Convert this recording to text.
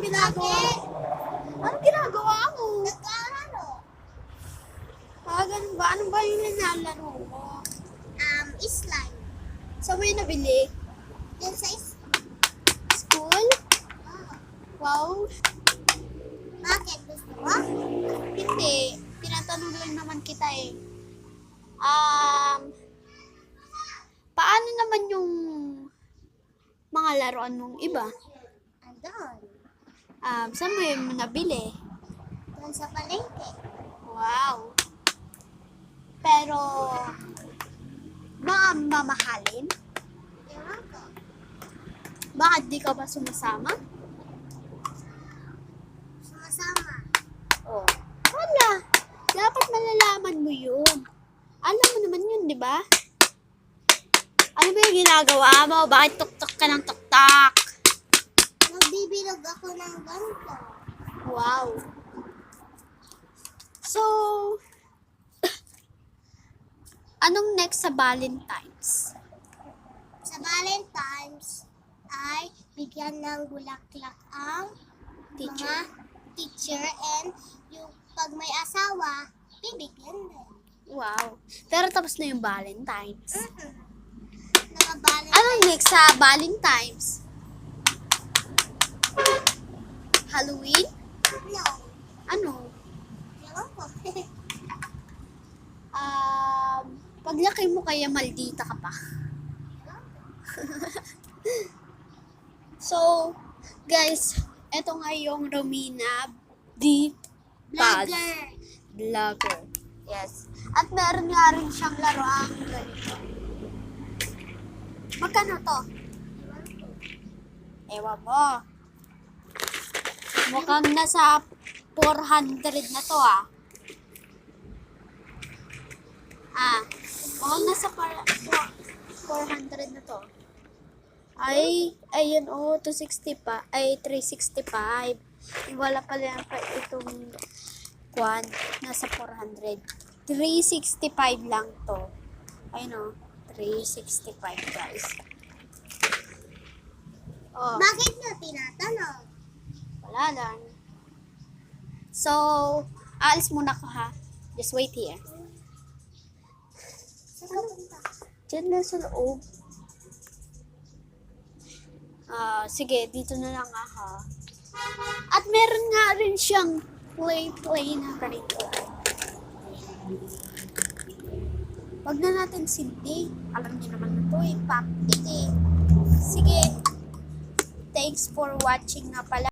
Anong ginagawa? Anong ginagawa mo? Nagkaano? Ganun ba? Ano ba yung nilalaro mo? Slime. Saan mo yung nabili? Yan sa School? oh. Wow. Bakit? Gusto mo? Hindi. Tinatanong lang naman kita eh. Paano naman yung mga laruan mong iba? Andun. Saan mo yung nabili? Doon sa palengke. Wow. Pero, baka mamahalin? Ewan ko. Bakit di ka ba sumasama? Sumasama. Oh. Wala. Dapat malalaman mo yun. Alam mo naman yun, di ba? Ano ba yung ginagawa mo? Bakit tuktok ka ng tuktok? Nagbibilog ako ng ganito. Wow. So, anong next sa Valentine's? Sa Valentine's ay bigyan ng bulaklak ang Teacher. mga teacher and yung pag may asawa, bibigyan din. Wow. Pero tapos na yung Valentine's. Naka-Valentine's. Anong next sa Valentine's? Halloween? No. Ano? Ewan ko. Paglaki mo kaya maldita ka pa. So, guys, eto nga yung Romina D. Paz. Vlogger. Yes. At meron nga rin siyang laruan ganito. Magkano to? Ewan mo. Mukhang nasa 400 na to mukhang nasa 400 na to. Ay, ayun 260 pa. Ay, 365. Wala pala pa itong kwan. Nasa 400. 365 lang to. Ayun 365 guys. Oh. Bakit na tinatanong? Wala lang. So, alis muna ko ha. Just wait here. Saan ka punta? Diyan na sa loob. Sige, dito na lang ha. At meron nga rin siyang play na ganito. Wag na natin sindi. Alam niyo naman na to pop it eh. Sige. Thanks for watching nga pala.